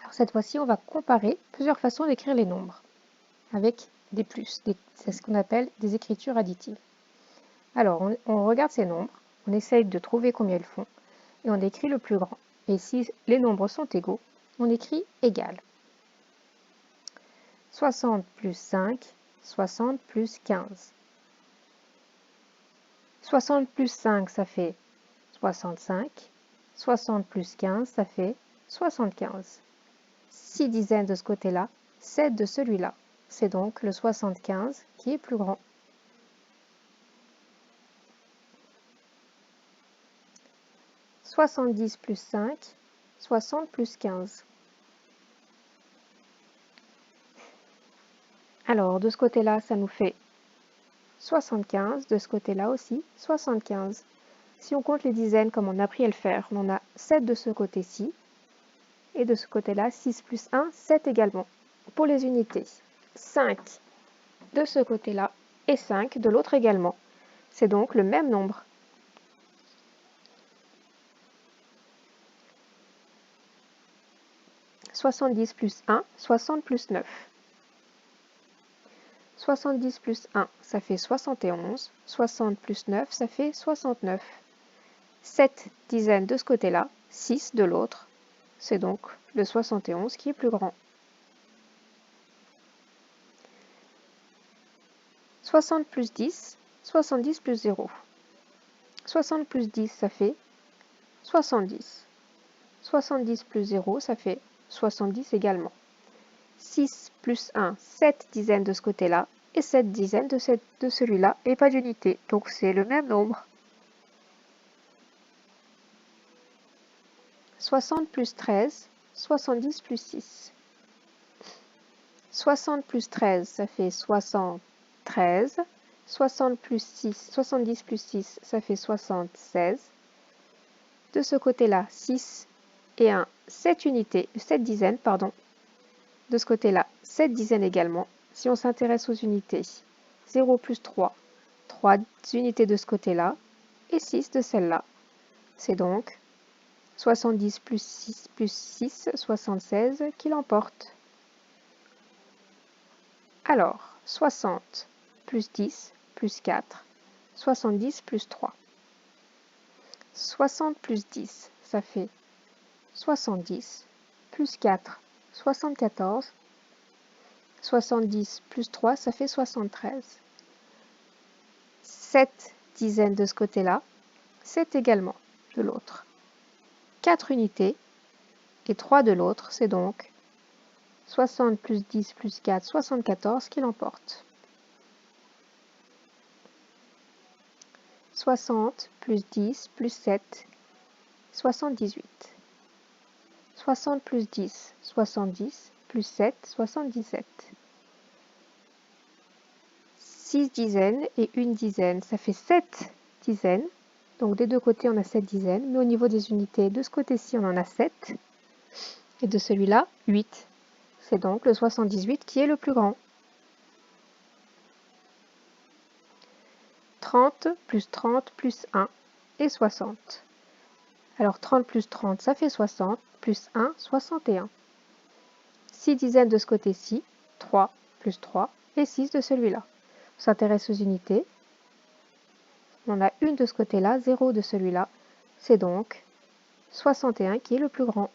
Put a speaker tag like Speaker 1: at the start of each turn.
Speaker 1: Alors cette fois-ci, on va comparer plusieurs façons d'écrire les nombres avec des plus. C'est ce qu'on appelle des écritures additives. Alors, on regarde ces nombres, on essaye de trouver combien ils font, et on écrit le plus grand. Et si les nombres sont égaux, on écrit égal. 60 plus 5, 60 plus 15. 60 plus 5, ça fait 65. 60 plus 15, ça fait 75. 6 dizaines de ce côté-là, 7 de celui-là. C'est donc le 75 qui est plus grand. « 70 plus 5, 60 plus 15. Alors, de ce côté-là, ça nous fait 75, de ce côté-là aussi, 75. Si on compte les dizaines comme on a appris à le faire, on en a 7 de ce côté-ci, et de ce côté-là, 6 plus 1, 7 également. Pour les unités, 5 de ce côté-là, et 5 de l'autre également. C'est donc le même nombre. « 70 plus 1, 60 plus 9. 70 plus 1, ça fait 71. 60 plus 9, ça fait 69. 7 dizaines de ce côté-là, 6 de l'autre. C'est donc le 71 qui est plus grand. 60 plus 10, 70 plus 0. 60 plus 10, ça fait 70. 70 plus 0, ça fait 70 également. 6 plus 1, 7 dizaines de ce côté-là, et 7 dizaines de celui-là, et pas d'unité. Donc c'est le même nombre. 60 plus 13, 70 plus 6. 60 plus 13, ça fait 73. 60 plus 6, 70 plus 6, ça fait 76. De ce côté-là, 6 et 1, 7 unités, 7 dizaines, pardon. De ce côté-là, 7 dizaines également. Si on s'intéresse aux unités, 0 plus 3, 3 unités de ce côté-là, et 6 de celle-là. C'est donc 70 plus 6, 76 qui l'emporte. Alors, 60 plus 10 plus 4, 70 plus 3. 60 plus 10, ça fait 70, plus 4, 74. 70 plus 3, ça fait 73. 7 dizaines de ce côté-là, 7 également de l'autre. 4 unités et 3 de l'autre, c'est donc 60 plus 10 plus 4, 74 qui l'emporte. 60 plus 10 plus 7, 78. 60 plus 10, 70, plus 7, 77. 6 dizaines et une dizaine, ça fait 7 dizaines. Donc des deux côtés, on a 7 dizaines, mais au niveau des unités, de ce côté-ci, on en a 7. Et de celui-là, 8. C'est donc le 78 qui est le plus grand. 30 plus 30 plus 1 et 60. Alors 30 plus 30, ça fait 60, plus 1, 61. 6 dizaines de ce côté-ci, 3 plus 3 et 6 de celui-là. On s'intéresse aux unités. On a une de ce côté-là, 0 de celui-là. C'est donc 61 qui est le plus grand.